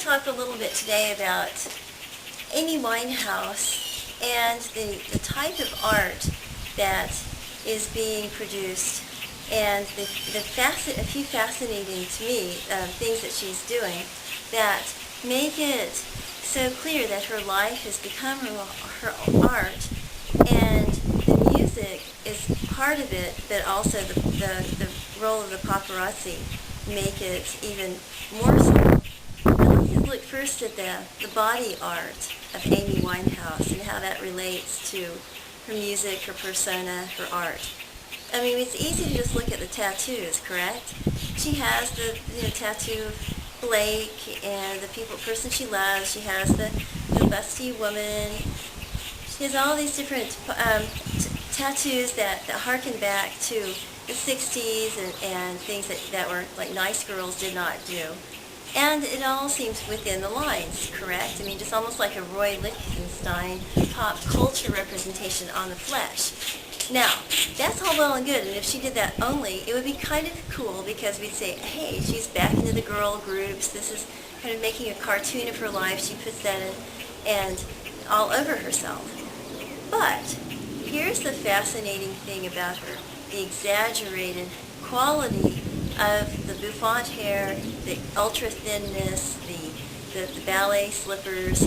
talk a little bit today about Amy Winehouse and the type of art that is being produced, and a few fascinating to me things that she's doing that make it so clear that her life has become her art, and the music is part of it, but also the role of the paparazzi make it even more so. Let's look first at the body art of Amy Winehouse and how that relates to her music, her persona, her art. I mean, it's easy to just look at the tattoos, correct? She has the tattoo of Blake and the person she loves. She has the busty woman. She has all these different tattoos that harken back to the 60s and things that were like nice girls did not do. And it all seems within the lines, correct? I mean, just almost like a Roy Lichtenstein pop culture representation on the flesh. Now, that's all well and good, and if she did that only, it would be kind of cool because we'd say, hey, she's back into the girl groups. This is kind of making a cartoon of her life. She puts that in and all over herself. But here's the fascinating thing about her, the exaggerated quality of the bouffant hair, the ultra thinness, the ballet slippers.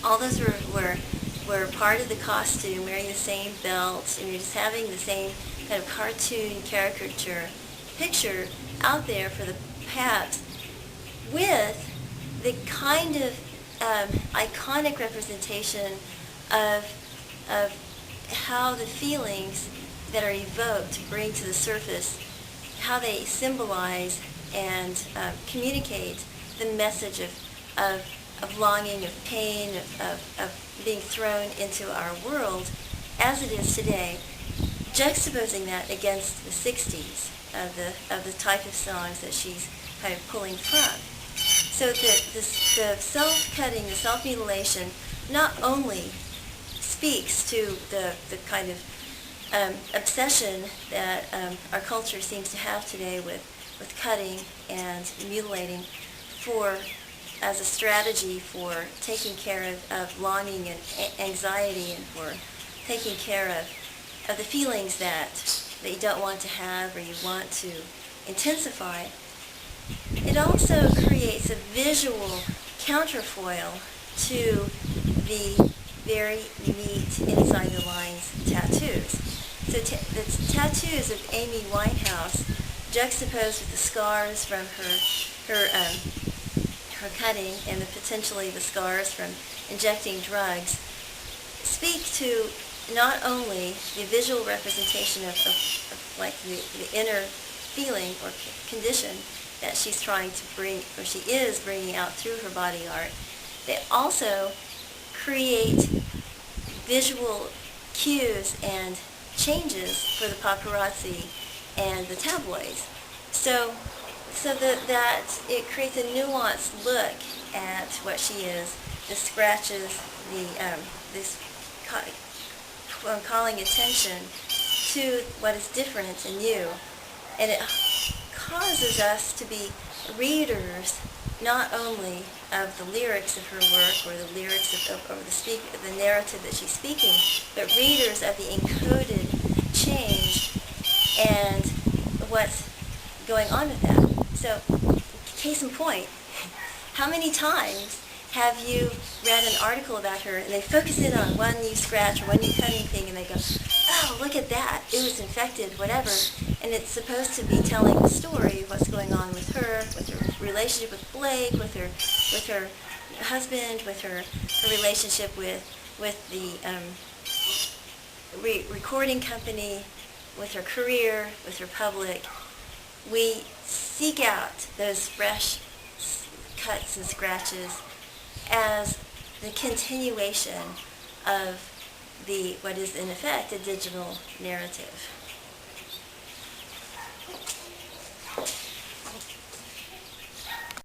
All those were part of the costume, wearing the same belt, and you're just having the same kind of cartoon caricature picture out there for the paps, with the kind of iconic representation of how the feelings that are evoked bring to the surface, how they symbolize and communicate the message of longing, of pain, of being thrown into our world as it is today, juxtaposing that against the 60s of the type of songs that she's kind of pulling from. So the self-cutting, the self-mutilation, not only speaks to the kind of obsession that our culture seems to have today with cutting and mutilating as a strategy for taking care of longing and anxiety, and for taking care of the feelings that you don't want to have or you want to intensify. It also creates a visual counterfoil to the very neat inside the lines tattoos. So the tattoos of Amy Winehouse, juxtaposed with the scars from her cutting and potentially the scars from injecting drugs, speak to not only the visual representation of like the inner feeling or condition that she's trying to bring, or she is bringing out through her body art, they also create visual cues and changes for the paparazzi and the tabloids. So that it creates a nuanced look at what she is. The scratches, calling attention to what is different and new, and it causes us to be readers not only of the lyrics of her work or the lyrics of the narrative that she's speaking, but readers of the encoded change and what's going on with that. So, case in point, how many times have you read an article about her and they focus in on one new scratch or one new cutting thing and they go, oh, look at that, it was infected, whatever, and it's supposed to be telling the story of what's going on with her relationship with Blake, with her husband, with her relationship with the recording company, with her career, with her public. We seek out those fresh cuts and scratches as the continuation of what is in effect a digital narrative.